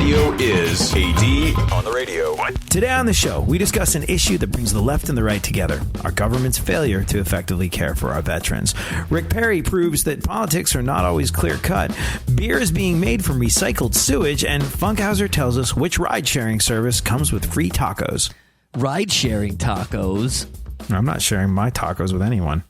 radio is AD on the radio. Today on the show, we discuss an issue that brings the left and the right together, our government's failure to effectively care for our veterans. Rick Perry proves that politics are not always clear-cut, beer is being made from recycled sewage, and Funkhouser tells us which ride-sharing service comes with free tacos. Ride-sharing tacos? I'm not sharing my tacos with anyone.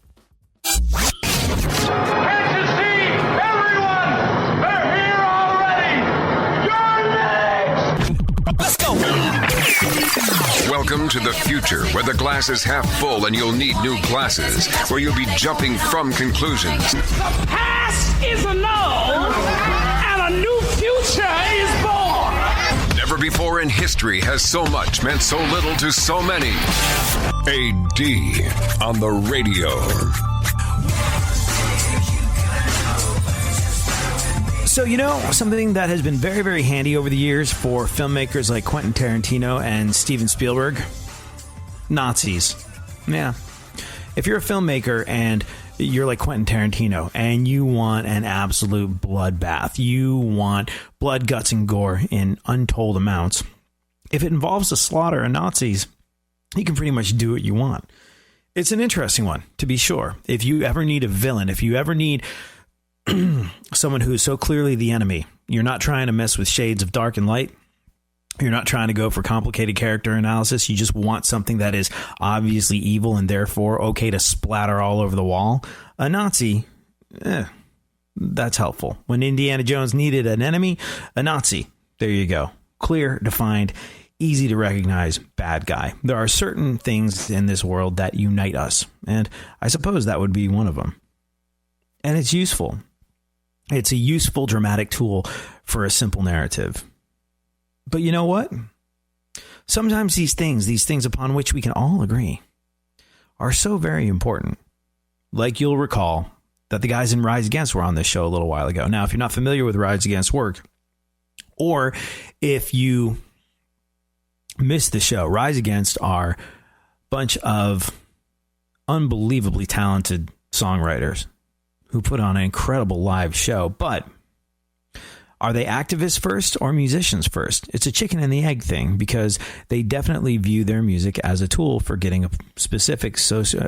Welcome to the future, where the glass is half full and you'll need new glasses, where you'll be jumping from conclusions. The past is annulled, and a new future is born. Never before in history has so much meant so little to so many. AD on the radio. So, you know, something that has been very, very handy over the years for filmmakers like Quentin Tarantino and Steven Spielberg? Nazis. Yeah. If you're a filmmaker and you're like Quentin Tarantino and you want an absolute bloodbath, you want blood, guts, and gore in untold amounts, if it involves the slaughter of Nazis, you can pretty much do what you want. It's an interesting one, to be sure. If you ever need a villain, if you ever need someone who is so clearly the enemy, you're not trying to mess with shades of dark and light, you're not trying to go for complicated character analysis, you just want something that is obviously evil and therefore okay to splatter all over the wall, a Nazi, that's helpful. When Indiana Jones needed an enemy, a Nazi, there you go. Clear, defined, easy to recognize bad guy. There are certain things in this world that unite us, and I suppose that would be one of them. And it's useful. It's a useful dramatic tool for a simple narrative. But you know what? Sometimes these things upon which we can all agree, are so very important. Like you'll recall that the guys in Rise Against were on this show a little while ago. Now, if you're not familiar with Rise Against work, or if you missed the show, Rise Against are a bunch of unbelievably talented songwriters who put on an incredible live show. But are they activists first or musicians first? It's a chicken and the egg thing, because they definitely view their music as a tool for getting specific social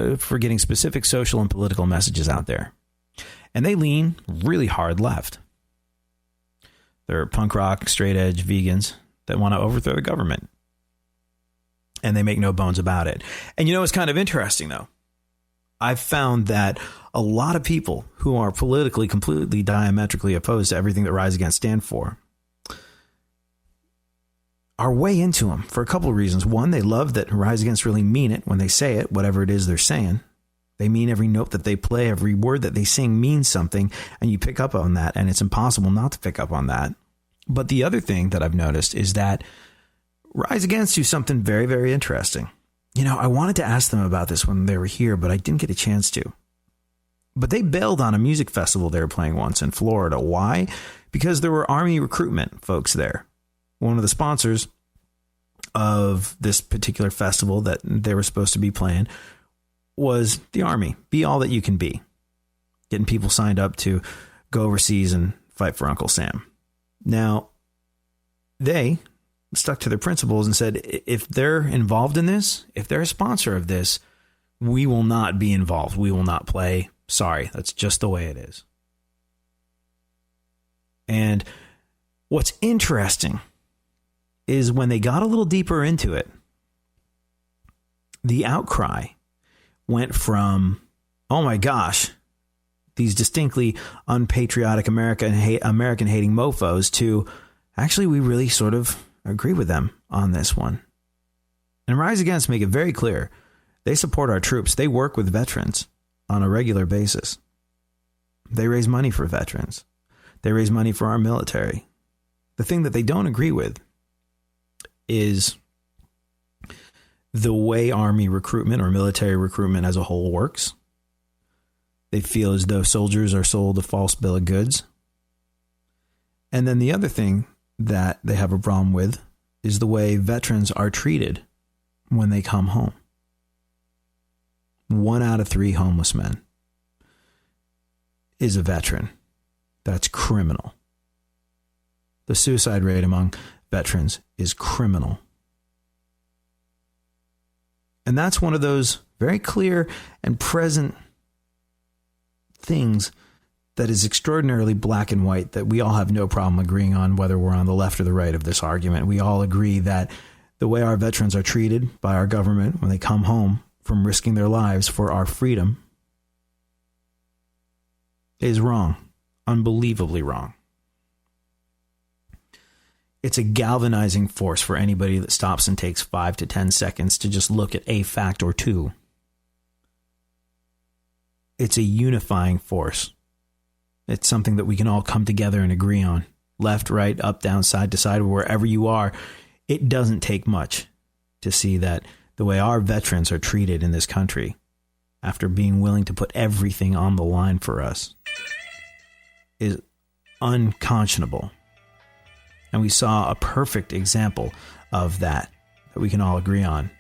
and political messages out there. And they lean really hard left. They're punk rock, straight edge vegans that want to overthrow the government. And they make no bones about it. And you know what's kind of interesting, though? I've found that a lot of people who are politically completely diametrically opposed to everything that Rise Against stand for are way into them for a couple of reasons. One, they love that Rise Against really mean it when they say it, whatever it is they're saying. They mean every note that they play, every word that they sing means something, and you pick up on that, and it's impossible not to pick up on that. But the other thing that I've noticed is that Rise Against do something very, very interesting. You know, I wanted to ask them about this when they were here, but I didn't get a chance to. But they bailed on a music festival they were playing once in Florida. Why? Because there were Army recruitment folks there. One of the sponsors of this particular festival that they were supposed to be playing was the Army. Be all that you can be. Getting people signed up to go overseas and fight for Uncle Sam. Now, they stuck to their principles and said, if they're involved in this, if they're a sponsor of this, we will not be involved. We will not play. Sorry, that's just the way it is. And what's interesting is when they got a little deeper into it, the outcry went from, oh my gosh, these distinctly unpatriotic American-hating mofos to, actually, we really sort of agree with them on this one. And Rise Against make it very clear they support our troops. They work with veterans on a regular basis. They raise money for veterans. They raise money for our military. The thing that they don't agree with is the way Army recruitment or military recruitment as a whole works. They feel as though soldiers are sold a false bill of goods. And then the other thing that they have a problem with is the way veterans are treated when they come home. 1 out of 3 homeless men is a veteran. That's criminal. The suicide rate among veterans is criminal. And that's one of those very clear and present things that is extraordinarily black and white that we all have no problem agreeing on, whether we're on the left or the right of this argument. We all agree that the way our veterans are treated by our government when they come home from risking their lives for our freedom is wrong, unbelievably wrong. It's a galvanizing force for anybody that stops and takes 5 to 10 seconds to just look at a fact or two. It's a unifying force. It's something that we can all come together and agree on. Left, right, up, down, side to side, wherever you are. It doesn't take much to see that the way our veterans are treated in this country, after being willing to put everything on the line for us, is unconscionable. And we saw a perfect example of that we can all agree on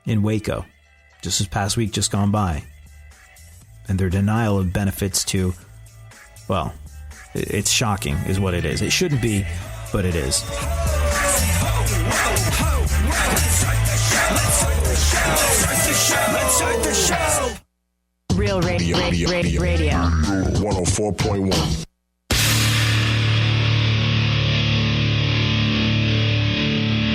in Waco, just this past week just gone by. And their denial of benefits to, well, it's shocking is what it is. It shouldn't be, but it is. Real radio. 104.1.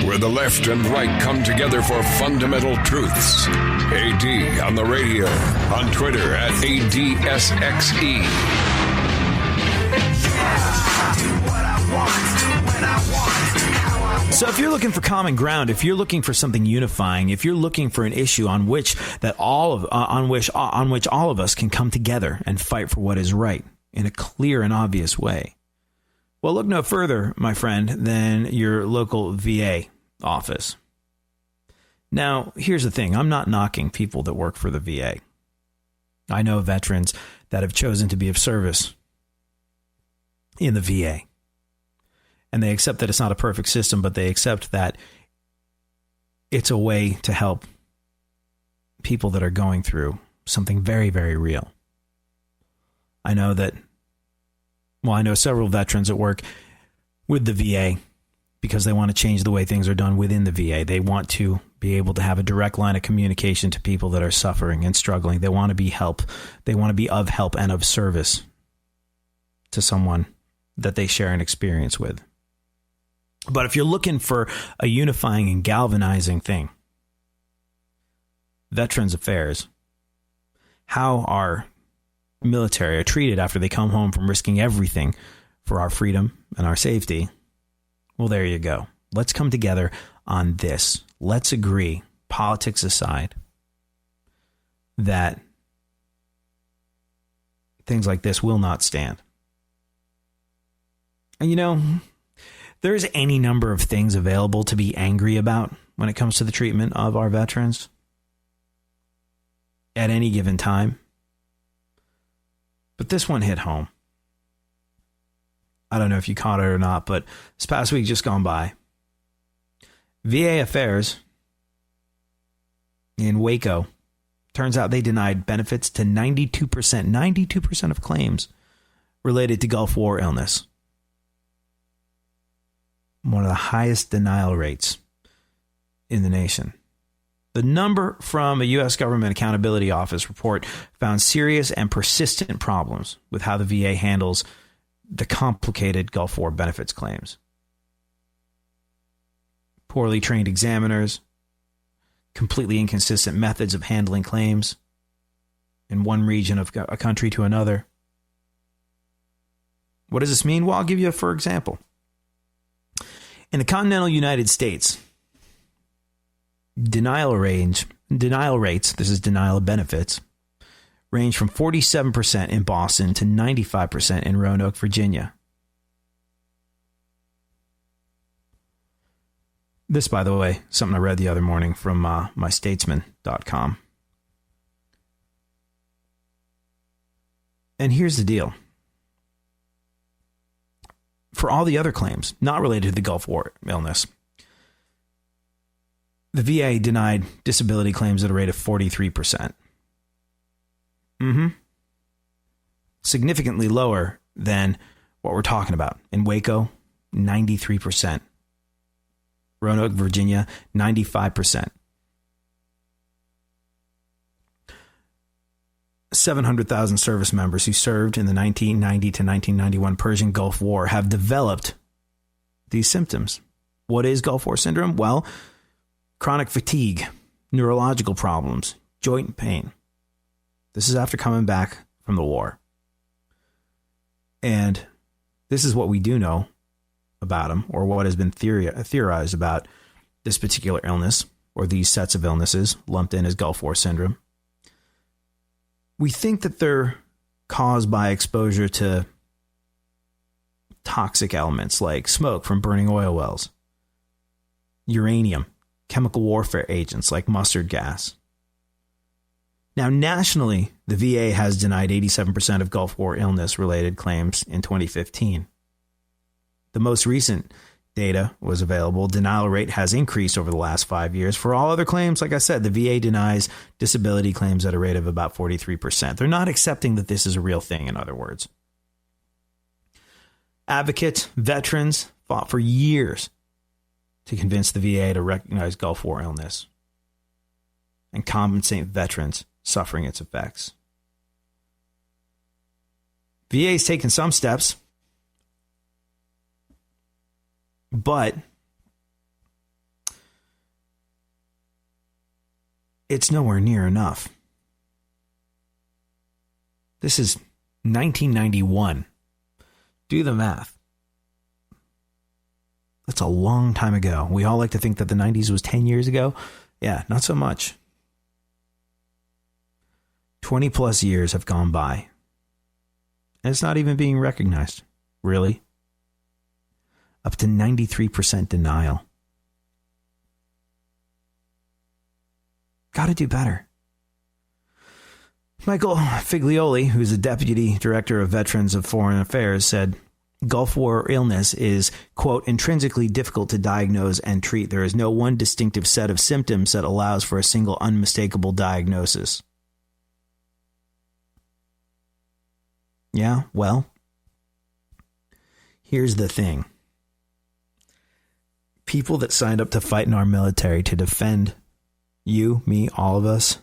Where the left and right come together for fundamental truths. AD on the radio, on Twitter at ADSXE. So if you're looking for common ground, if you're looking for something unifying, if you're looking for an issue on which all of us can come together and fight for what is right in a clear and obvious way, well, look no further, my friend, than your local VA office. Now, here's the thing. I'm not knocking people that work for the VA. I know veterans that have chosen to be of service in the VA. And they accept that it's not a perfect system, but they accept that it's a way to help people that are going through something very, very real. I know several veterans that work with the VA because they want to change the way things are done within the VA. They want to be able to have a direct line of communication to people that are suffering and struggling. They want to be help. They want to be of help and of service to someone that they share an experience with. But if you're looking for a unifying and galvanizing thing, Veterans Affairs, how our military are treated after they come home from risking everything for our freedom and our safety, well, there you go. Let's come together on this. Let's agree, politics aside, that things like this will not stand. And there's any number of things available to be angry about when it comes to the treatment of our veterans at any given time. But this one hit home. I don't know if you caught it or not, but this past week just gone by, VA Affairs in Waco, turns out they denied benefits to 92% of claims related to Gulf War illness. One of the highest denial rates in the nation. The number from a U.S. Government Accountability Office report found serious and persistent problems with how the VA handles the complicated Gulf War benefits claims. Poorly trained examiners, completely inconsistent methods of handling claims in one region of a country to another. What does this mean? Well, I'll give you for example. In the continental United States, denial rates, this is denial of benefits, range from 47% in Boston to 95% in Roanoke, Virginia. This, by the way, something I read the other morning from mystatesman.com. And here's the deal. For all the other claims not related to the Gulf War illness, the VA denied disability claims at a rate of 43%. Significantly lower than what we're talking about. In Waco, 93%. Roanoke, Virginia, 95%. 700,000 service members who served in the 1990 to 1991 Persian Gulf War have developed these symptoms. What is Gulf War syndrome? Well, chronic fatigue, neurological problems, joint pain. This is after coming back from the war. And this is what we do know about them, or what has been theorized about this particular illness, or these sets of illnesses lumped in as Gulf War syndrome. We think that they're caused by exposure to toxic elements like smoke from burning oil wells, uranium, chemical warfare agents like mustard gas. Now, nationally, the VA has denied 87% of Gulf War illness-related claims in 2015. The most recent data was available. Denial rate has increased over the last 5 years. For all other claims, like I said, the VA denies disability claims at a rate of about 43%. They're not accepting that this is a real thing, in other words. Advocates, veterans fought for years to convince the VA to recognize Gulf War illness and compensate veterans suffering its effects. VA's taken some steps, but it's nowhere near enough. This is 1991. Do the math. That's a long time ago. We all like to think that the 90s was 10 years ago. Yeah, not so much. 20 plus years have gone by. And it's not even being recognized. Really? Up to 93% denial. Got to do better. Michael Figlioli, who's the Deputy Director of Veterans of Foreign Affairs, said, Gulf War illness is, quote, intrinsically difficult to diagnose and treat. There is no one distinctive set of symptoms that allows for a single unmistakable diagnosis. Yeah, well, here's the thing. People that signed up to fight in our military to defend you, me, all of us,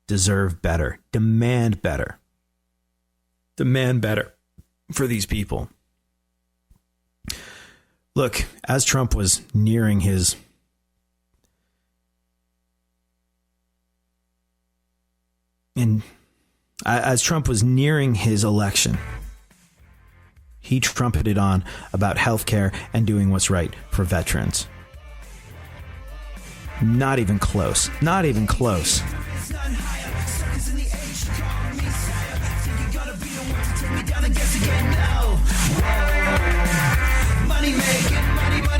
deserve better. Demand better. Demand better for these people. Look, as Trump was nearing his election, he trumpeted on about healthcare and doing what's right for veterans. Not even close. Not even close. Money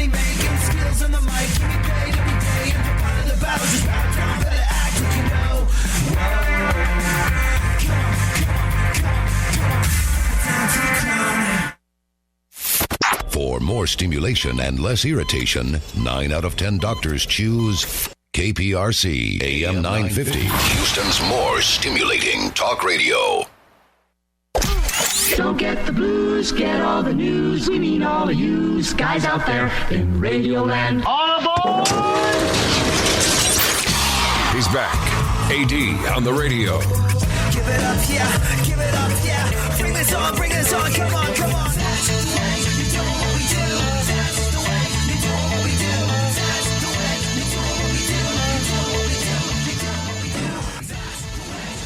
making, skills on the mic, give me paid every day, and you're part of the battle, just bow down, better act what you know. For more stimulation and less irritation, 9 out of 10 doctors choose KPRC AM 950, Houston's more stimulating talk radio. Don't get the blues, get all the news. We mean all of you guys out there in Radio Land. All aboard! He's back. AD on the radio. Give it up, yeah. Give it up, yeah. Bring this on, come on, come on.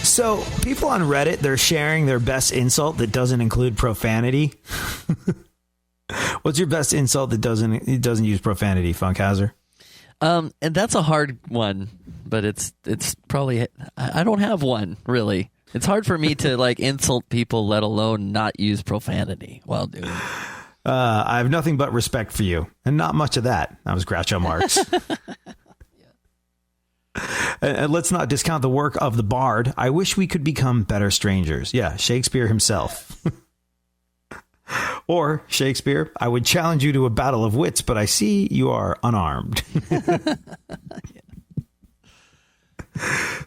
So, people on Reddit, they're sharing their best insult that doesn't include profanity. What's your best insult that doesn't use profanity, Funkhouser? And that's a hard one, but it's probably, I don't have one, really. It's hard for me to like insult people, let alone not use profanity while doing it. I have nothing but respect for you, and not much of that. That was Groucho Marx. And let's not discount the work of the bard. I wish we could become better strangers. Yeah, Shakespeare himself. Or, Shakespeare, I would challenge you to a battle of wits, but I see you are unarmed.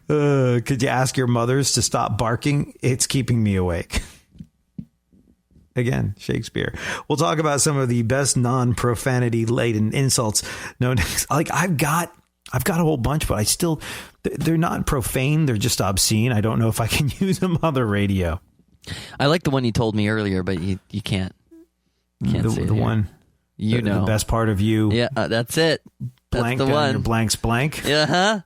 Could you ask your mothers to stop barking? It's keeping me awake. Again, Shakespeare. We'll talk about some of the best non-profanity laden insults known as, like, I've got a whole bunch, but they're not profane. They're just obscene. I don't know if I can use them on the radio. I like the one you told me earlier, but you can't. Can't say the one. You know. The best part of you. Yeah, that's it. Blank That's the down one. your blanks blank. Uh-huh.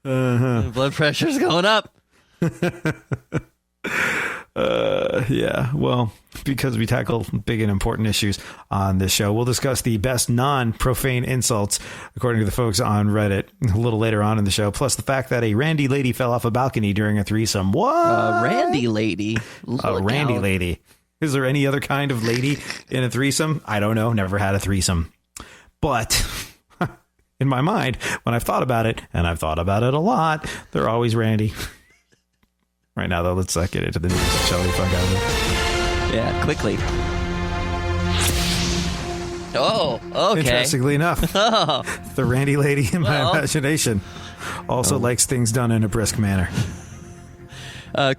Uh-huh. Blood pressure's going up. Yeah, well, because we tackle big and important issues on this show, we'll discuss the best non-profane insults, according to the folks on Reddit, a little later on in the show, plus the fact that a randy lady fell off a balcony during a threesome. What? Randy lady. A randy lady. Is there any other kind of lady in a threesome? I don't know. Never had a threesome. But in my mind, when I've thought about it, and I've thought about it a lot, they're always randy. Right now, though, let's get into the news, shall we, Funkhouser? Yeah, quickly. Oh, okay. Interestingly enough, the randy lady in my imagination also likes things done in a brisk manner.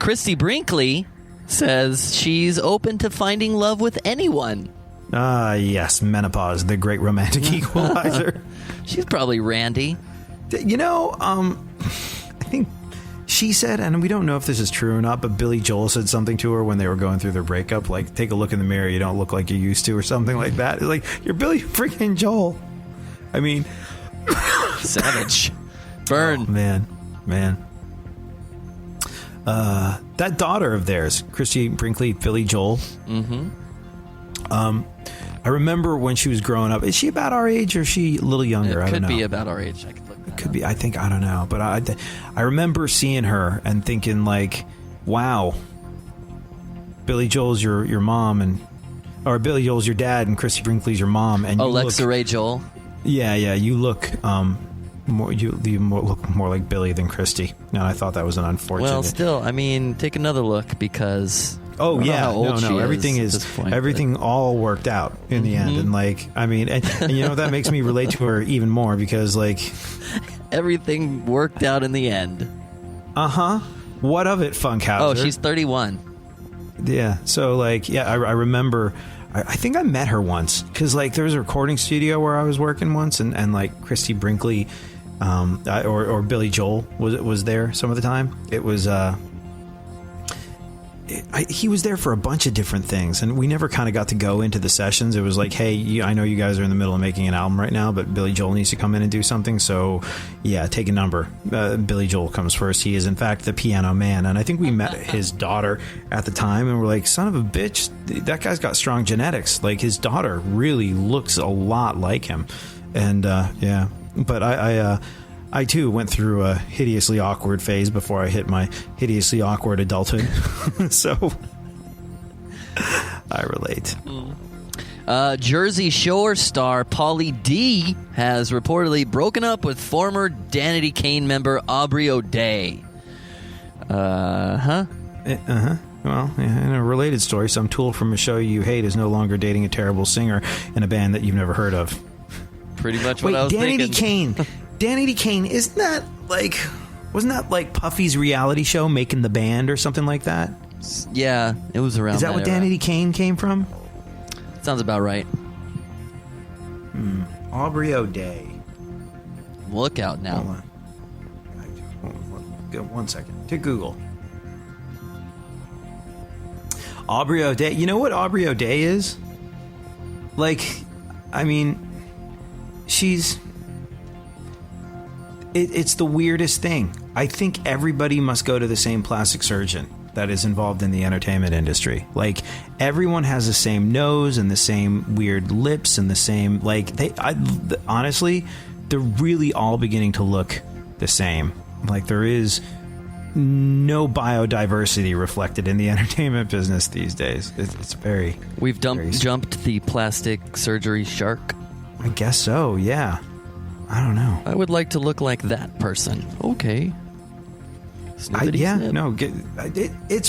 Christy Brinkley says she's open to finding love with anyone. Yes, menopause, the great romantic equalizer. She's probably randy. You know, I think she said, and we don't know if this is true or not, but Billy Joel said something to her when they were going through their breakup, like, take a look in the mirror, you don't look like you used to, or something like that. It's like, you're Billy freaking Joel. I mean... Savage. Burn. Oh, man. That daughter of theirs, Christy Brinkley, Billy Joel. Mm-hmm. I remember when she was growing up. Is she about our age or is she a little younger? I don't know. Could be about our age. I could look that Could up. be. I think, I don't know. But I remember seeing her and thinking, like, wow, Billy Joel's your mom, or Billy Joel's your dad, and Christy Brinkley's your mom. And Alexa Ray Joel. Yeah, you look you look more like Billy than Christy. And I thought that was an unfortunate. Well, still, I mean, take another look because. Oh yeah, how old she everything is at this point, everything all worked out in the end, and like, I mean, and you know, that makes me relate to her even more because, like, everything worked out in the end. What of it, Funkhouser? Oh, she's 31. Yeah. So, like, yeah, I remember. I think I met her once because, like, there was a recording studio where I was working once, and like Christy Brinkley, or Billy Joel was there some of the time. It was he was there for a bunch of different things, and we never kind of got to go into the sessions. It was like, hey, I know you guys are in the middle of making an album right now, but Billy Joel needs to come in and do something. So, yeah, take a number. Billy Joel comes first. He is, in fact, the piano man. And I think we met his daughter at the time, and we're like, son of a bitch, that guy's got strong genetics. Like, his daughter really looks a lot like him. And, yeah, but I too went through a hideously awkward phase before I hit my hideously awkward adulthood. So I relate. Jersey Shore star Pauly D has reportedly broken up with former Danity Kane member Aubrey O'Day. Well, yeah, in a related story, some tool from a show you hate is no longer dating a terrible singer in a band that you've never heard of. Pretty much what I was thinking. Danity Kane, wasn't that like Puffy's reality show, Making the Band, or something like that? Yeah, it was around. Is that what era. Danity Kane came from? Sounds about right. Aubrey O'Day. Look out now. Hold on. 1 second. To Google. Aubrey O'Day. You know what Aubrey O'Day is? Like, I mean, she's... It's the weirdest thing. I think everybody must go to the same plastic surgeon that is involved in the entertainment industry. Like, everyone has the same nose and the same weird lips and the same, like, honestly, they're really all beginning to look the same. Like, there is no biodiversity reflected in the entertainment business these days. It's very... We've jumped the plastic surgery shark. I guess so, yeah. I don't know. I would like to look like that person. Okay. It's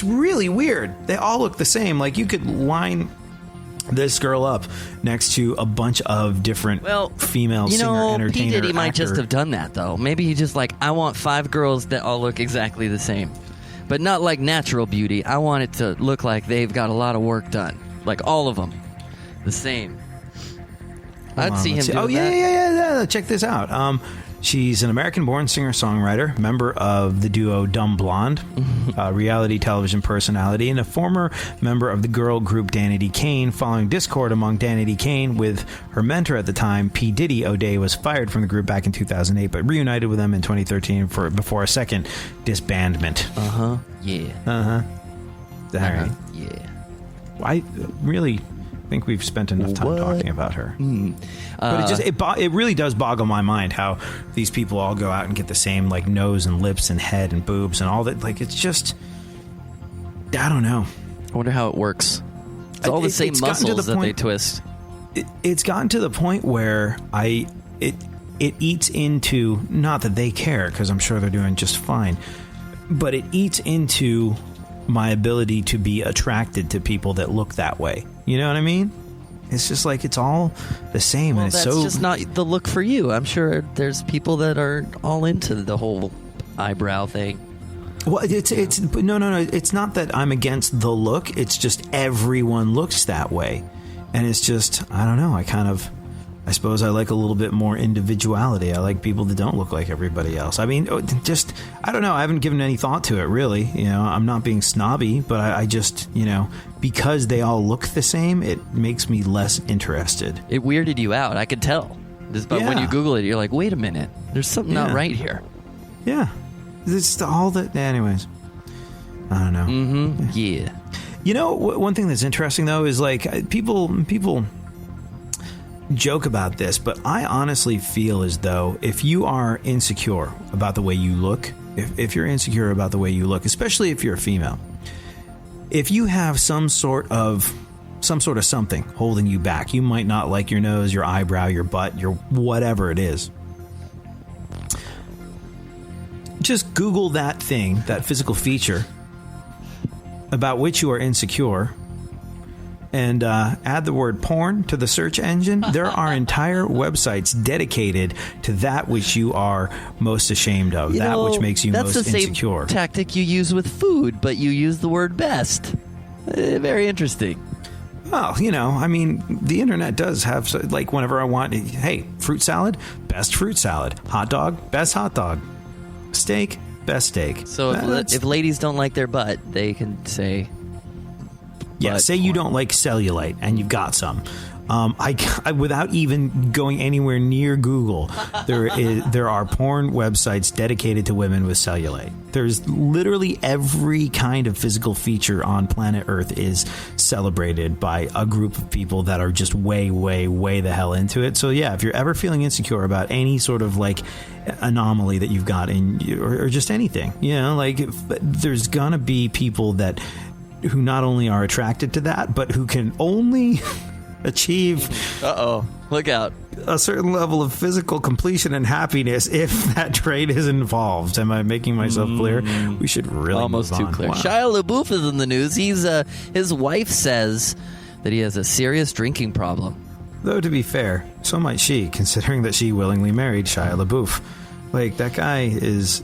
really weird. They all look the same. Like, you could line this girl up next to a bunch of different female singer, entertainer, P. Diddy might actor. just have done that, though. Maybe he just like, I want 5 girls that all look exactly the same. But not like natural beauty. I want it to look like they've got a lot of work done. Like all of them. The same. I'd see him doing that. Yeah. Check this out. She's an American-born singer-songwriter, member of the duo Dumb Blonde, reality television personality, and a former member of the girl group Danity Kane. Following discord among Danity Kane with her mentor at the time, P. Diddy, O'Day was fired from the group back in 2008, but reunited with them in 2013 before a second disbandment. Yeah. Right. Yeah. I really think we've spent enough time talking about her. But it really does boggle my mind how these people all go out and get the same like nose and lips and head and boobs and all that. Like, it's just, I don't know. I wonder how it works. It's all the same muscles that they twist. It's gotten to the point where it eats into, not that they care because I'm sure they're doing just fine, but it eats into my ability to be attracted to people that look that way. You know what I mean? It's just like it's all the same, and it's that's just not the look for you. I'm sure there's people that are all into the whole eyebrow thing. Well, it's no. It's not that I'm against the look. It's just everyone looks that way, and it's just, I don't know. I suppose I like a little bit more individuality. I like people that don't look like everybody else. I mean, just, I don't know. I haven't given any thought to it, really. You know, I'm not being snobby, but I just, you know, because they all look the same, it makes me less interested. It weirded you out. I could tell. But when you Google it, you're like, wait a minute. There's something not right here. Yeah. It's all that, anyways. I don't know. Yeah. You know, one thing that's interesting, though, is like people joke about this, but I honestly feel as though if you are insecure about the way you look, if you're insecure about the way you look, especially if you're a female, if you have some sort of something holding you back, you might not like your nose, your eyebrow, your butt, your whatever it is. Just Google that thing, that physical feature about which you are insecure, and add the word porn to the search engine. There are entire websites dedicated to that which you are most ashamed of, which makes you most insecure. That's the same tactic you use with food, but you use the word best. Very interesting. Well, you know, I mean, the internet does have, like, whenever I want, hey, fruit salad, best fruit salad. Hot dog, best hot dog. Steak, best steak. So if ladies don't like their butt, they can say... Yeah, say you don't like cellulite, and you've got some. I without even going anywhere near Google, there are porn websites dedicated to women with cellulite. There's literally every kind of physical feature on planet Earth is celebrated by a group of people that are just way, way, way the hell into it. So yeah, if you're ever feeling insecure about any sort of like anomaly that you've got in, or just anything, you know, like there's gonna be people who not only are attracted to that, but who can only achieve look out, a certain level of physical completion and happiness if that trait is involved. Am I making myself clear? We should really almost move too on. clear. Wow. Shia LaBeouf is in the news. His wife says that he has a serious drinking problem. Though to be fair, so might she, considering that she willingly married Shia LaBeouf. Like, that guy is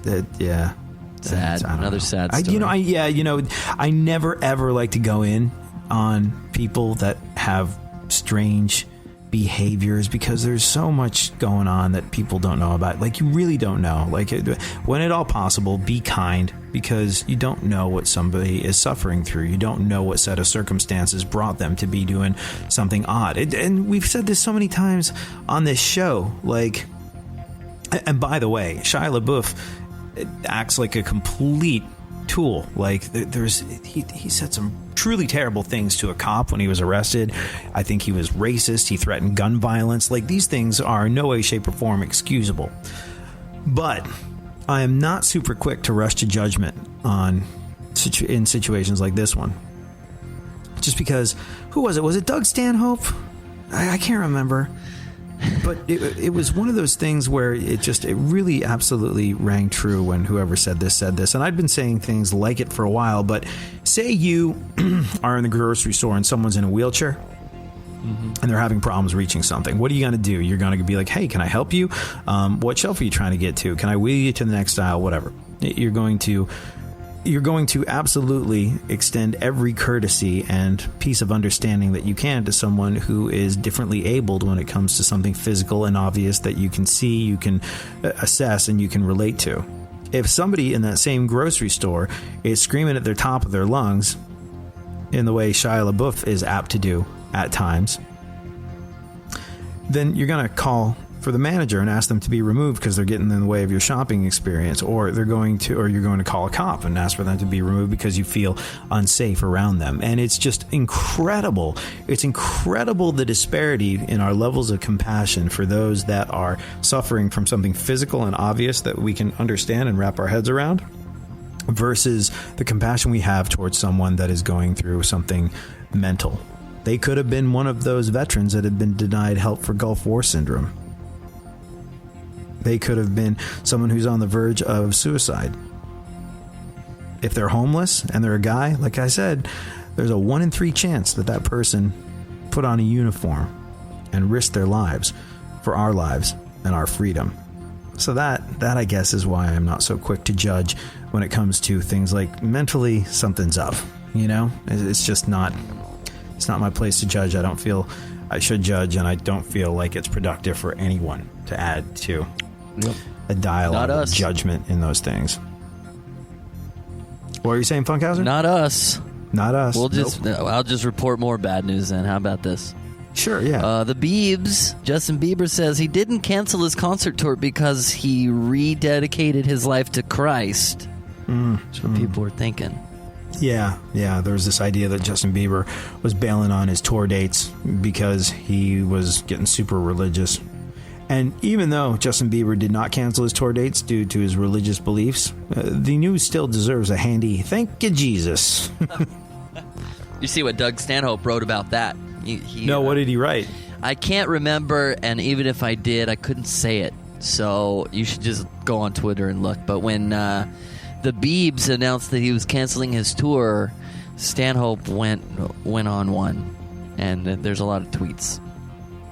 Sad. Another sad story. I never ever like to go in on people that have strange behaviors because there's so much going on that people don't know about. Like, you really don't know. Like, when at all possible, be kind, because you don't know what somebody is suffering through. You don't know what set of circumstances brought them to be doing something odd. And we've said this so many times on this show. Like, and by the way, Shia LaBeouf acts like a complete tool. Like, he said some truly terrible things to a cop when he was arrested. I think he was racist. He threatened gun violence. Like, these things are in no way, shape, or form excusable. But I am not super quick to rush to judgment in situations like this one. Just because, who was it? Was it Doug Stanhope? I can't remember. But it was one of those things where it really absolutely rang true when whoever said this. And I'd been saying things like it for a while, but say you are in the grocery store and someone's in a wheelchair and they're having problems reaching something. What are you going to do? You're going to be like, hey, can I help you? What shelf are you trying to get to? Can I wheel you to the next aisle? Whatever. You're going to you're going to absolutely extend every courtesy and piece of understanding that you can to someone who is differently abled when it comes to something physical and obvious that you can see, you can assess, and you can relate to. If somebody in that same grocery store is screaming at the top of their lungs in the way Shia LaBeouf is apt to do at times, then you're going to call for the manager and ask them to be removed because they're getting in the way of your shopping experience, or you're going to call a cop and ask for them to be removed because you feel unsafe around them. And it's just incredible. It's incredible the disparity in our levels of compassion for those that are suffering from something physical and obvious that we can understand and wrap our heads around, versus the compassion we have towards someone that is going through something mental. They could have been one of those veterans that had been denied help for Gulf War syndrome. They could have been someone who's on the verge of suicide. If they're homeless and they're a guy, like I said, there's a 1 in 3 chance that that person put on a uniform and risked their lives for our lives and our freedom. So that I guess is why I'm not so quick to judge when it comes to things like mentally something's up. You know, it's just not. It's not my place to judge. I don't feel I should judge, and I don't feel like it's productive for anyone to add to a dialogue of judgment in those things. What are you saying, Funkhouser? Not us. Not us. I'll just report more bad news then. How about this? Sure, yeah. The Biebs, Justin Bieber says he didn't cancel his concert tour because he rededicated his life to Christ. That's what people were thinking. Yeah. There was this idea that Justin Bieber was bailing on his tour dates because he was getting super religious. And even though Justin Bieber did not cancel his tour dates due to his religious beliefs, the news still deserves a handy "Thank you, Jesus." You see what Doug Stanhope wrote about that? What did he write? I can't remember, and even if I did, I couldn't say it. So you should just go on Twitter and look. But when the Biebs announced that he was canceling his tour, Stanhope went on one, and there's a lot of tweets.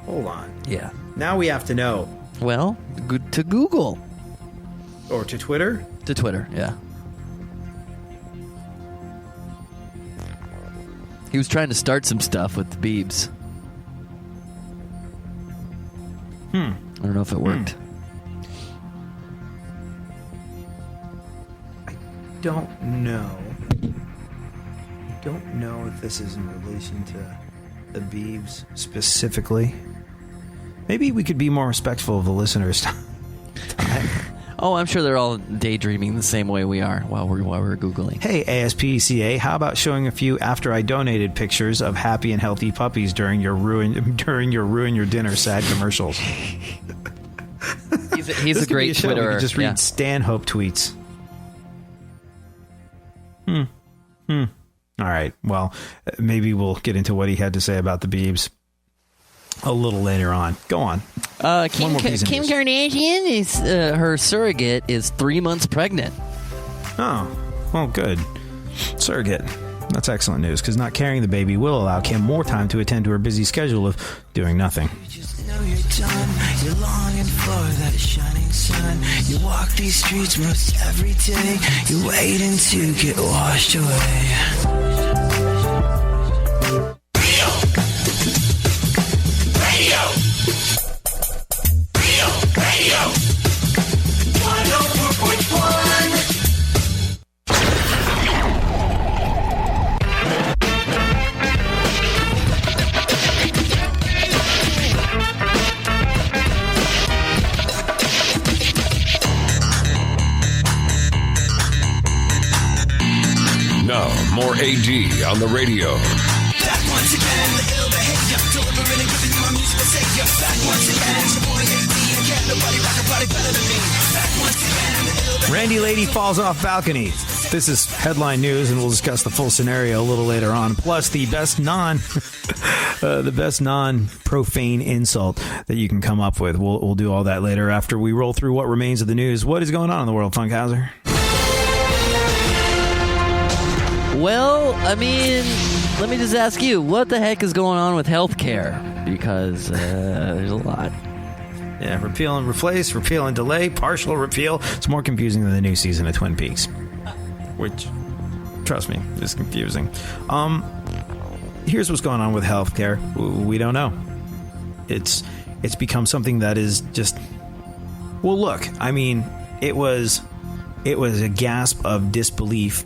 Hold on. Yeah. Now we have to know. Well, to Google. Or to Twitter? To Twitter, yeah. He was trying to start some stuff with the Biebs. I don't know if it worked. I don't know. I don't know if this is in relation to the Biebs specifically. Maybe we could be more respectful of the listeners' time. Oh, I'm sure they're all daydreaming the same way we are while we're Googling. Hey, ASPCA, how about showing a few after I donated pictures of happy and healthy puppies during your ruin your dinner sad commercials? He's a great Twitterer. Just read Stanhope tweets. All right. Well, maybe we'll get into what he had to say about the Biebs a little later on. Go on. Kim Kardashian is her surrogate is 3 months pregnant. Oh, well, good. Surrogate. That's excellent news, because not carrying the baby will allow Kim more time to attend to her busy schedule of doing nothing. You just know you're done. You're longing for that shining sun. You walk these streets most every day. You're waiting to get washed away. Radio 104.1. Now, more AD on the radio. Back once again, the ill behavior, delivering and giving you my musical savior. Back once again, it's your boy AD, and can't nobody rock a party better than me. Back once again, the ill behavior. Randy Lady falls off balcony. This is headline news, and we'll discuss the full scenario a little later on. Plus, the best non-profane insult that you can come up with. We'll do all that later after we roll through what remains of the news. What is going on in the world, Funkhouser? Well, I mean, let me just ask you, what the heck is going on with healthcare? Because there's a lot. Yeah, repeal and replace, repeal and delay, partial repeal. It's more confusing than the new season of Twin Peaks. Which Trust me, it's confusing. Here's what's going on with healthcare. We don't know. It's become something that is just... Well, look, I mean, it was a gasp of disbelief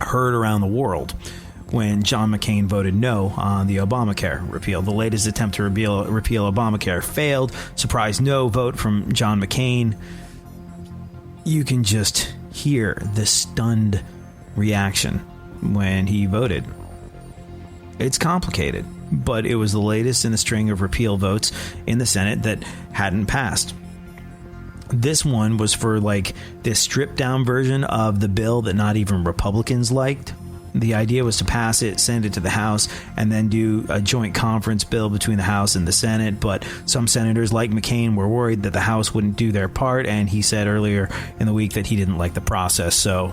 heard around the world when John McCain voted no on the Obamacare repeal. The latest attempt to repeal Obamacare failed. Surprise no vote from John McCain. You can just hear the stunned reaction when he voted. It's complicated, but it was the latest in a string of repeal votes in the Senate that hadn't passed. This one was for like this stripped down version of the bill that not even Republicans liked. The idea was to pass it, send it to the House, and then do a joint conference bill between the House and the Senate. But some senators, like McCain, were worried that the House wouldn't do their part, and he said earlier in the week that he didn't like the process. So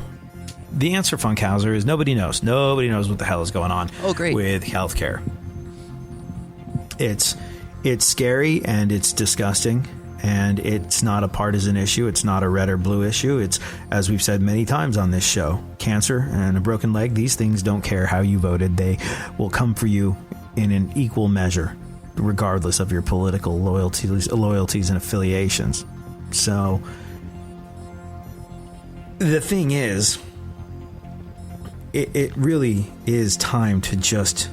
the answer, Funkhouser, is nobody knows. Nobody knows what the hell is going on with healthcare. It's scary and it's disgusting. And it's not a partisan issue. It's not a red or blue issue. It's, as we've said many times on this show, cancer and a broken leg, these things don't care how you voted. They will come for you in an equal measure, regardless of your political loyalties and affiliations. So the thing is, it really is time to just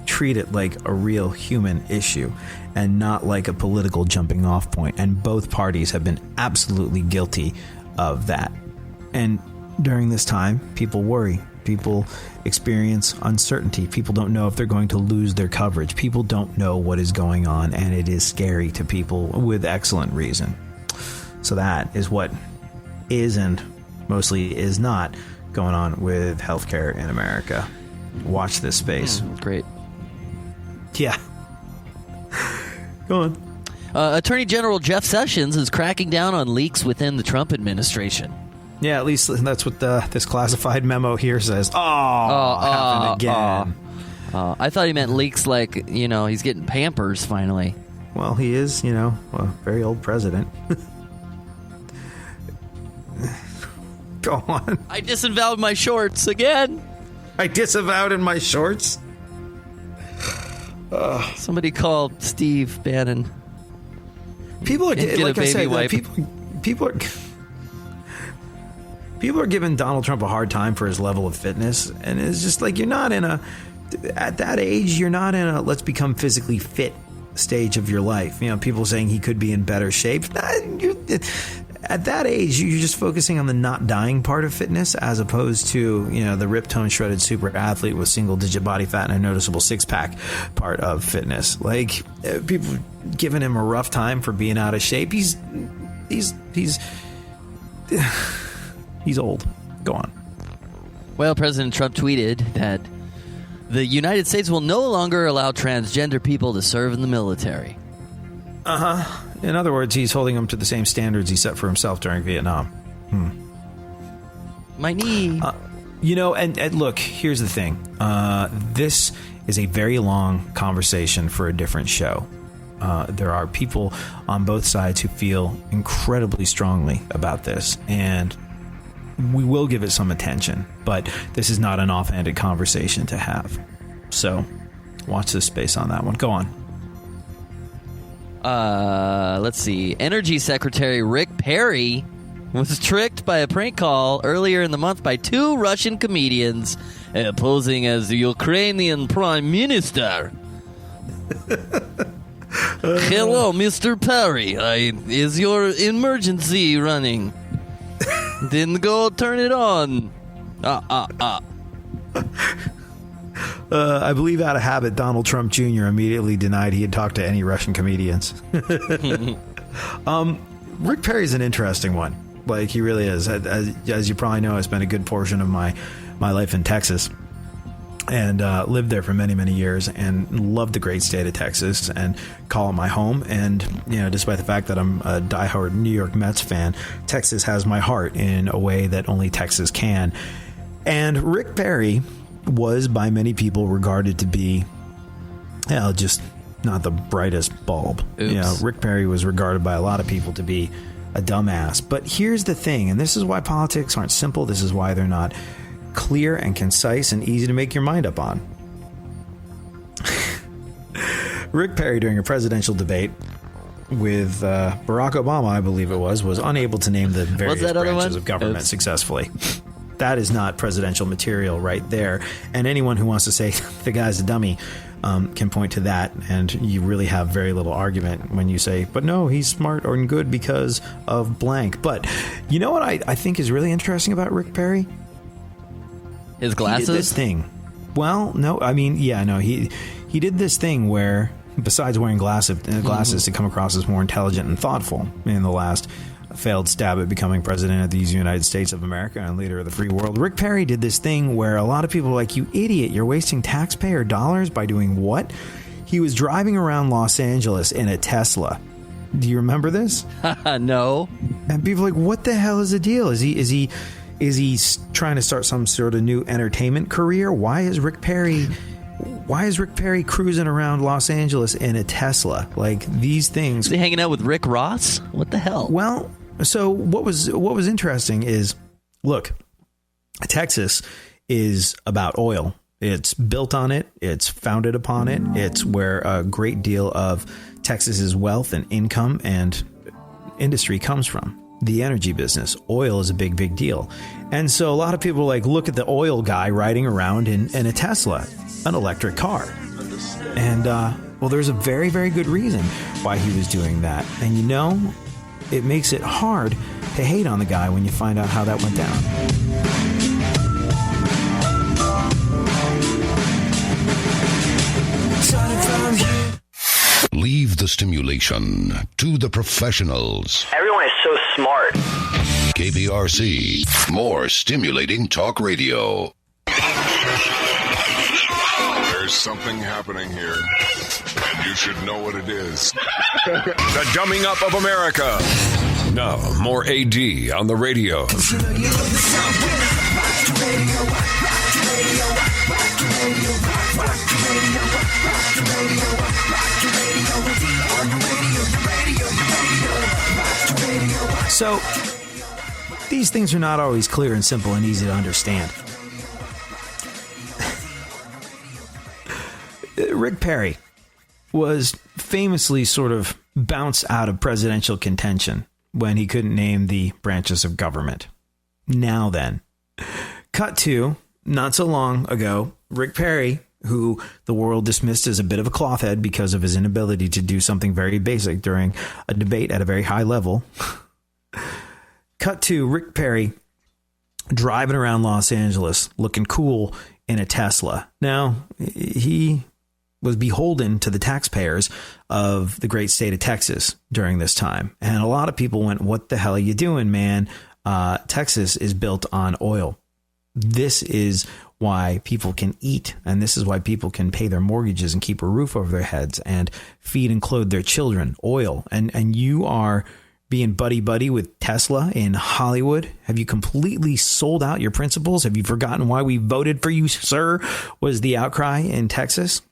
treat it like a real human issue and not like a political jumping off point. And both parties have been absolutely guilty of that. And during this time, people worry. People experience uncertainty. People don't know if they're going to lose their coverage. People don't know what is going on, and it is scary to people with excellent reason. So that is what is and mostly is not going on with healthcare in America. Watch this space. Great. Yeah. Go on. Attorney General Jeff Sessions is cracking down on leaks within the Trump administration. Yeah, at least that's what this classified memo here says. Happened again. I thought he meant leaks like, he's getting Pampers finally. Well, he is, a very old president. Go on. I disavowed my shorts again. I disavowed in my shorts? Somebody called Steve Bannon. People are like I said, wipe. people are giving Donald Trump a hard time for his level of fitness, and it's just like at that age, you're not in a let's become physically fit stage of your life. People saying he could be in better shape. At that age, you're just focusing on the not dying part of fitness as opposed to, the ripped, toned, shredded super athlete with single digit body fat and a noticeable six pack part of fitness. Like, people giving him a rough time for being out of shape. He's old. Go on. Well, President Trump tweeted that the United States will no longer allow transgender people to serve in the military. In other words, he's holding them to the same standards he set for himself during Vietnam. My knee. And look, here's the thing. This is a very long conversation for a different show. There are people on both sides who feel incredibly strongly about this, and we will give it some attention, but this is not an offhanded conversation to have. So watch this space on that one. Go on. Let's see. Energy Secretary Rick Perry was tricked by a prank call earlier in the month by two Russian comedians posing as the Ukrainian Prime Minister. Hello, Mr. Perry. Is your emergency running? Didn't go turn it on. I believe out of habit, Donald Trump Jr. immediately denied he had talked to any Russian comedians. Rick Perry's an interesting one. Like, he really is. As you probably know, I spent a good portion of my life in Texas and lived there for many, many years and loved the great state of Texas and call it my home. And, despite the fact that I'm a diehard New York Mets fan, Texas has my heart in a way that only Texas can. And Rick Perry was by many people regarded to be, just not the brightest bulb. Oops. Rick Perry was regarded by a lot of people to be a dumbass. But here's the thing, and this is why politics aren't simple. This is why they're not clear and concise and easy to make your mind up on. Rick Perry, during a presidential debate with Barack Obama, I believe it was unable to name the various branches of government successfully. That is not presidential material right there. And anyone who wants to say the guy's a dummy can point to that, and you really have very little argument when you say, but no, he's smart or good because of blank. But you know what I think is really interesting about Rick Perry? His glasses? He did this thing. Well, no, I mean, yeah, no, he did this thing where, besides wearing glasses to come across as more intelligent and thoughtful in the last failed stab at becoming president of the United States of America and leader of the free world, Rick Perry did this thing where a lot of people are like, you idiot, you're wasting taxpayer dollars by doing what? He was driving around Los Angeles in a Tesla. Do you remember this? No. And people are like, what the hell is the deal? Is he trying to start some sort of new entertainment career? Why is Rick Perry cruising around Los Angeles in a Tesla? Like, these things. Is he hanging out with Rick Ross? What the hell? Well, so what was interesting is, look, Texas is about oil. It's built on it. It's founded upon it. It's where a great deal of Texas's wealth and income and industry comes from. The energy business. Oil is a big, big deal. And so a lot of people like, look at the oil guy riding around in a Tesla, an electric car. And, well, there's a very, very good reason why he was doing that. And, you know, it makes it hard to hate on the guy when you find out how that went down. Leave the stimulation to the professionals. Everyone is so smart. KPRC, more stimulating talk radio. There's something happening here, and you should know what it is. The dumbing up of America. Now, more AD on the radio. So, these things are not always clear and simple and easy to understand. Rick Perry was famously sort of bounced out of presidential contention when he couldn't name the branches of government. Now then, cut to, not so long ago, Rick Perry, who the world dismissed as a bit of a clothhead because of his inability to do something very basic during a debate at a very high level. Cut to Rick Perry driving around Los Angeles looking cool in a Tesla. Now, he was beholden to the taxpayers of the great state of Texas during this time. And a lot of people went, what the hell are you doing, man? Texas is built on oil. This is why people can eat, and this is why people can pay their mortgages and keep a roof over their heads and feed and clothe their children. Oil. And you are being buddy-buddy with Tesla in Hollywood. Have you completely sold out your principles? Have you forgotten why we voted for you, sir? Was the outcry in Texas.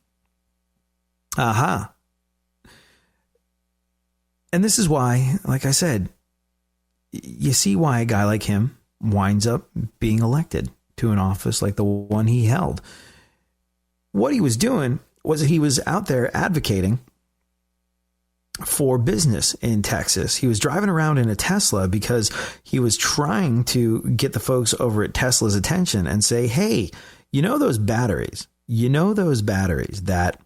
Aha. And this is why, like I said, you see why a guy like him winds up being elected to an office like the one he held. What he was doing was he was out there advocating for business in Texas. He was driving around in a Tesla because he was trying to get the folks over at Tesla's attention and say, hey, you know those batteries that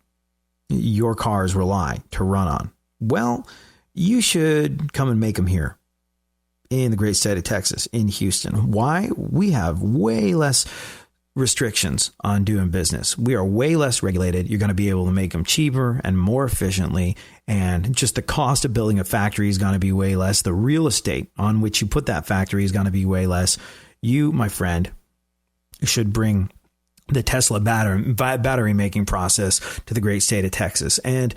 your cars rely to run on? Well, you should come and make them here in the great state of Texas, in Houston. Why? We have way less restrictions on doing business. We are way less regulated. You're going to be able to make them cheaper and more efficiently. And just the cost of building a factory is going to be way less. The real estate on which you put that factory is going to be way less. You, my friend, should bring the Tesla battery making process to the great state of Texas. And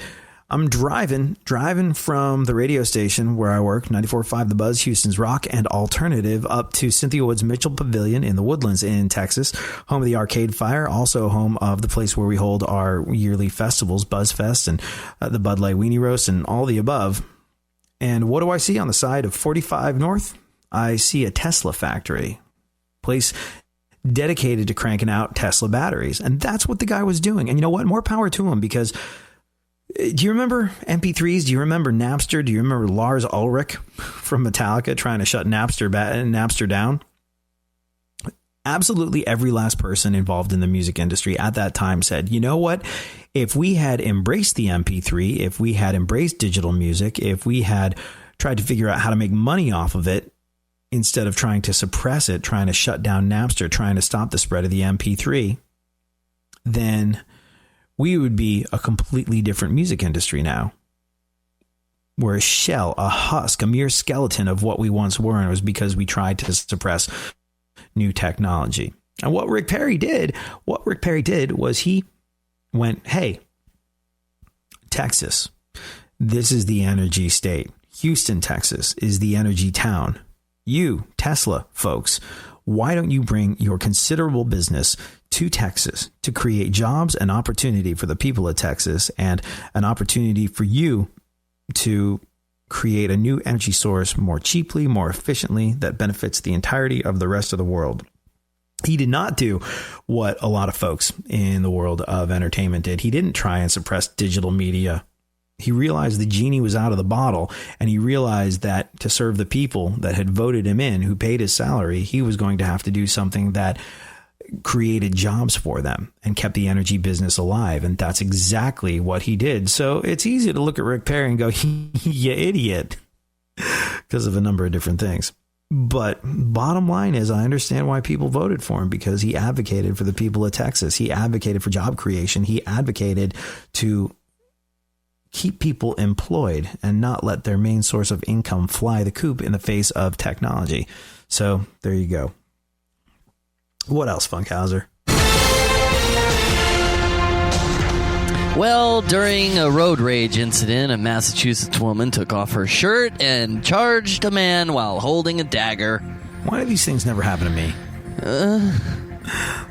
I'm driving from the radio station where I work, 94.5 The Buzz, Houston's Rock and Alternative, up to Cynthia Wood's Mitchell Pavilion in the Woodlands in Texas, home of the Arcade Fire, also home of the place where we hold our yearly festivals, Buzz Fest and the Bud Light Weenie Roast and all the above. And what do I see on the side of 45 North? I see a Tesla factory, place dedicated to cranking out Tesla batteries. And that's what the guy was doing. And you know what? More power to him, because do you remember MP3s? Do you remember Napster? Do you remember Lars Ulrich from Metallica trying to shut Napster down? Absolutely every last person involved in the music industry at that time said, you know what? If we had embraced the MP3, if we had embraced digital music, if we had tried to figure out how to make money off of it, instead of trying to suppress it, trying to shut down Napster, trying to stop the spread of the MP3, then we would be a completely different music industry now. We're a shell, a husk, a mere skeleton of what we once were, and it was because we tried to suppress new technology. And what Rick Perry did was he went, hey, Texas, this is the energy state. Houston, Texas is the energy town. You, Tesla folks, why don't you bring your considerable business to Texas to create jobs and opportunity for the people of Texas, and an opportunity for you to create a new energy source more cheaply, more efficiently, that benefits the entirety of the rest of the world. He did not do what a lot of folks in the world of entertainment did. He didn't try and suppress digital media. He realized the genie was out of the bottle, and he realized that to serve the people that had voted him in, who paid his salary, he was going to have to do something that created jobs for them and kept the energy business alive. And that's exactly what he did. So it's easy to look at Rick Perry and go, you idiot, because of a number of different things. But bottom line is, I understand why people voted for him, because he advocated for the people of Texas. He advocated for job creation. He advocated to keep people employed and not let their main source of income fly the coop in the face of technology. So there you go. What else, Funkhouser? Well, during a road rage incident, a Massachusetts woman took off her shirt and charged a man while holding a dagger. Why do these things never happen to me?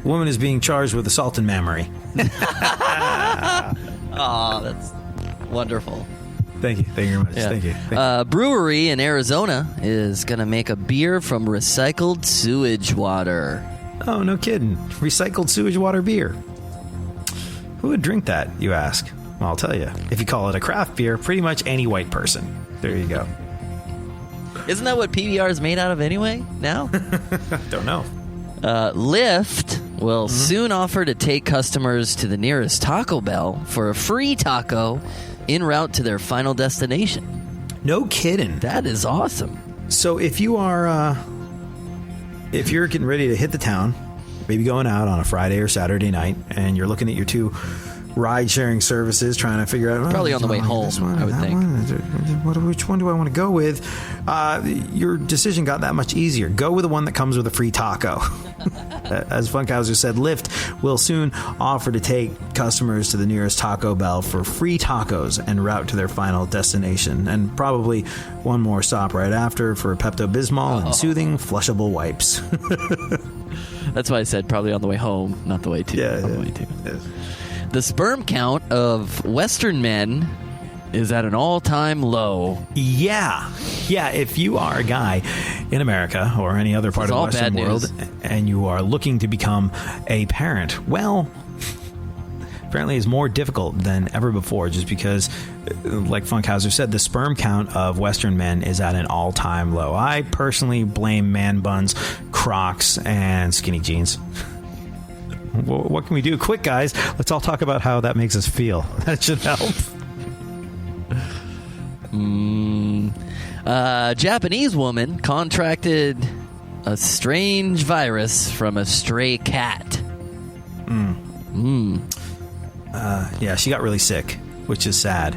Woman is being charged with assault and mammary. Oh, that's wonderful. Thank you. Thank you very much. Yeah. Thank you. Brewery in Arizona is going to make a beer from recycled sewage water. Oh, no kidding. Recycled sewage water beer. Who would drink that, you ask? Well, I'll tell you. If you call it a craft beer, pretty much any white person. There you go. Isn't that what PBR is made out of anyway, now? Don't know. Lyft will soon offer to take customers to the nearest Taco Bell for a free taco en route to their final destination. No kidding. That is awesome. So if you are, if you're getting ready to hit the town, maybe going out on a Friday or Saturday night, and you're looking at your two ride-sharing services, trying to figure out... Probably on the way home, I would think. Which one do I want to go with? Your decision got that much easier. Go with the one that comes with a free taco. As Funkhouser said, Lyft will soon offer to take customers to the nearest Taco Bell for free tacos en route to their final destination, and probably one more stop right after for Pepto-Bismol and soothing flushable wipes. That's why I said probably on the way home, not the way to. Yeah, the way to. Yes. The sperm count of Western men is at an all-time low. Yeah. If you are a guy in America or any other part of the Western world and you are looking to become a parent, well, apparently it's more difficult than ever before, just because, like Funkhouser said, the sperm count of Western men is at an all-time low. I personally blame man buns, Crocs, and skinny jeans. What can we do? Quick, guys. Let's all talk about how that makes us feel. That should help. Japanese woman contracted a strange virus from a stray cat. Yeah, she got really sick, which is sad.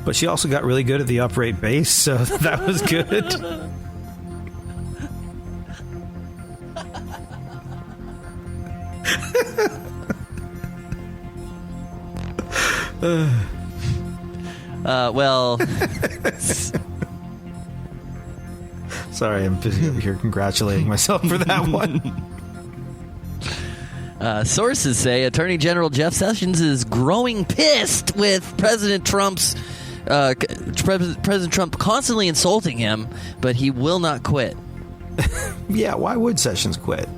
But she also got really good at the upright bass, so that was good. Well, sorry, I'm busy over here congratulating myself for that one. Sources say Attorney General Jeff Sessions is growing pissed with President Trump's President Trump constantly insulting him, but he will not quit. Yeah, why would Sessions quit?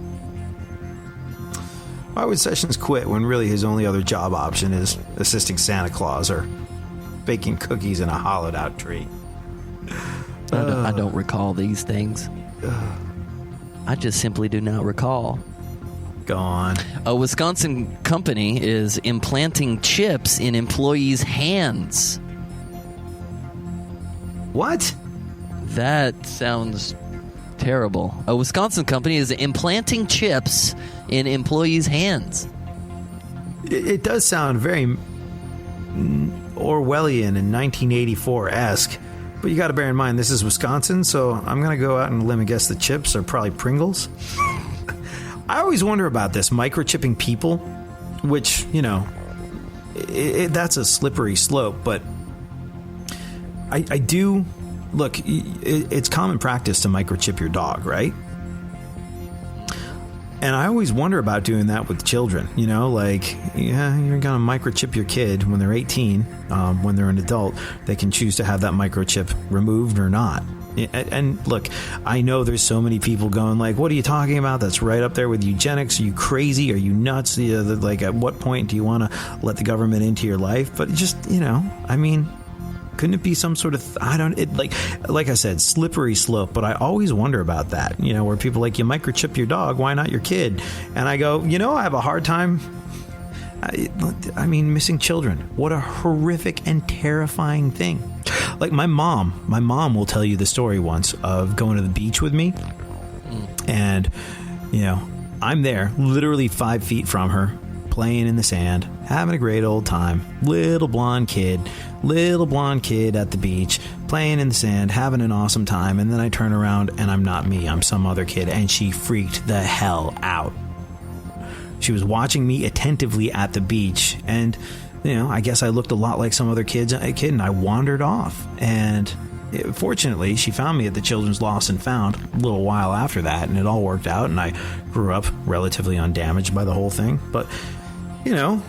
Why would Sessions quit when really his only other job option is assisting Santa Claus or baking cookies in a hollowed out tree? I don't recall these things. I just simply do not recall. Go on. A Wisconsin company is implanting chips in employees' hands. What? That sounds terrible. A Wisconsin company is implanting chips in employees' hands. It does sound very Orwellian and 1984-esque, but you got to bear in mind this is Wisconsin, so I'm going to go out on a limb and guess the chips are probably Pringles. I always wonder about this microchipping people, which, you know, that's a slippery slope, but I do... Look, it's common practice to microchip your dog, right? And I always wonder about doing that with children, you know, like, yeah, you're going to microchip your kid when they're 18. When they're an adult, they can choose to have that microchip removed or not. And look, I know there's so many people going like, what are you talking about? That's right up there with eugenics. Are you crazy? Are you nuts? Like, at what point do you want to let the government into your life? But just, you know, I mean... Couldn't it be some sort of, like I said, slippery slope, but I always wonder about that, you know, where people like, you microchip your dog, why not your kid? And I go, you know, I have a hard time, I mean, missing children. What a horrific and terrifying thing. Like my mom will tell you the story once of going to the beach with me, and, you know, I'm there literally 5 feet from her, playing in the sand, having a great old time, little blonde kid at the beach, playing in the sand, having an awesome time, and then I turn around and I'm not me, I'm some other kid, and she freaked the hell out. She was watching me attentively at the beach, and, you know, I guess I looked a lot like some other kid, and I wandered off, and fortunately, she found me at the Children's Lost and Found a little while after that, and it all worked out, and I grew up relatively undamaged by the whole thing, but, you know...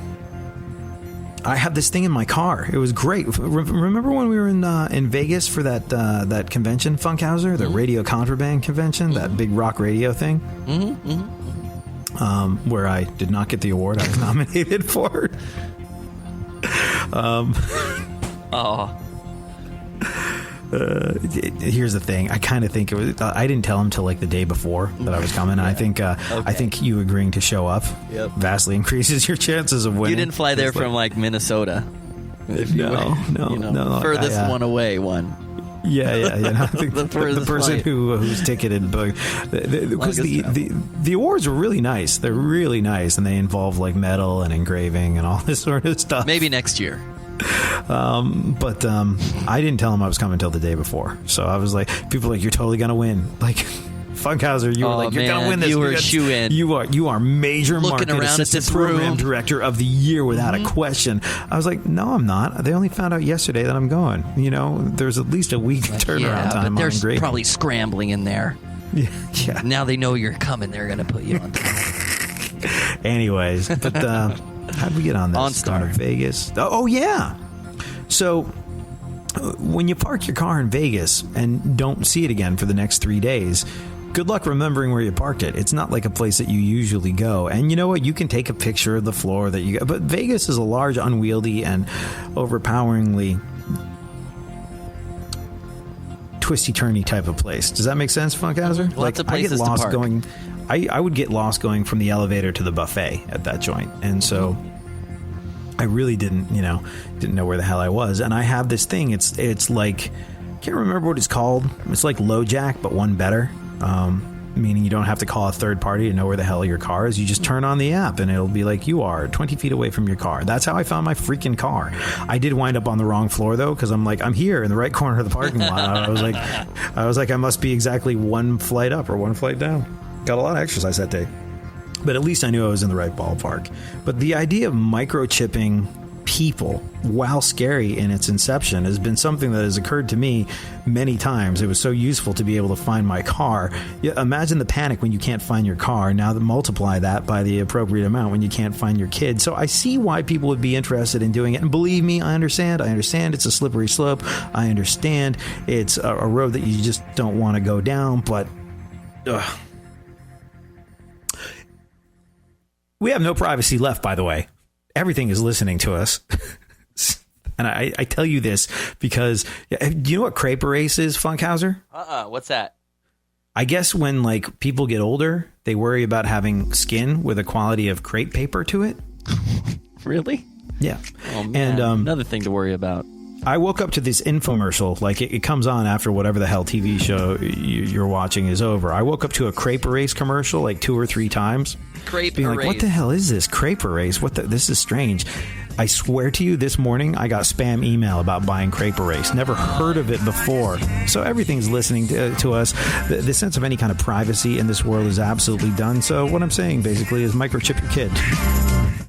I had this thing in my car. It was great. Remember when we were in Vegas for that convention, Funkhouser, the Radio Contraband convention, that big rock radio thing? Where I did not get the award I was nominated for. Here's the thing. I kind of think it was. I didn't tell him till like the day before that I was coming. Yeah. I think you agreeing to show up vastly increases your chances of winning. You didn't fly there from like Minnesota. No. Furthest one away one. Yeah. No, I think the person who's ticketed, because the awards were really nice. They're really nice, and they involve like metal and engraving and all this sort of stuff. Maybe next year. But I didn't tell him I was coming until the day before. So I was like, people are like, you're totally gonna win. Like, Funkhouser, you were like, you're gonna win this. You were a shoe-in. You are major looking market around assistant at this program room. director of the year without a question. I was like, no, I'm not. They only found out yesterday that I'm going. You know, there's at least a week turnaround time. But on they're probably scrambling in there. Yeah. Now they know you're coming. They're gonna put you on top. Anyways, but how'd we get on this? OnStar. Vegas. Oh yeah. So, when you park your car in Vegas and don't see it again for the next 3 days, good luck remembering where you parked it. It's not like a place that you usually go. And you know what? You can take a picture of the floor that you go. But Vegas is a large, unwieldy, and overpoweringly twisty-turny type of place. Does that make sense, Funkhouser? Lots of places I get lost to park. going. I would get lost going from the elevator to the buffet at that joint. And so... I really didn't know where the hell I was. And I have this thing. It's like, I can't remember what it's called. It's like LoJack, but one better. Meaning you don't have to call a third party to know where the hell your car is. You just turn on the app and it'll be like, you are 20 feet away from your car. That's how I found my freaking car. I did wind up on the wrong floor though, because I'm like, I'm here in the right corner of the parking lot. I was like, I must be exactly one flight up or one flight down. Got a lot of exercise that day. But at least I knew I was in the right ballpark. But the idea of microchipping people, while scary in its inception, has been something that has occurred to me many times. It was so useful to be able to find my car. Imagine the panic when you can't find your car. Now multiply that by the appropriate amount when you can't find your kid. So I see why people would be interested in doing it. And believe me, I understand. It's a slippery slope. I understand it's a road that you just don't want to go down. But... We have no privacy left, by the way. Everything is listening to us. And I tell you this because, do you know what crepe erase is, Funkhouser? What's that? I guess when like people get older, they worry about having skin with a quality of crepe paper to it. Really? Yeah. Oh, man. And another thing to worry about. I woke up to this infomercial, like it comes on after whatever the hell TV show you're watching is over. I woke up to a crepe erase commercial like 2 or 3 times. Crepe being erase. Like, what the hell is this? Crepe erase? This is strange. I swear to you, this morning I got spam email about buying crepe erase. Never heard of it before. So everything's listening to us. The sense of any kind of privacy in this world is absolutely done. So what I'm saying basically is microchip your kid.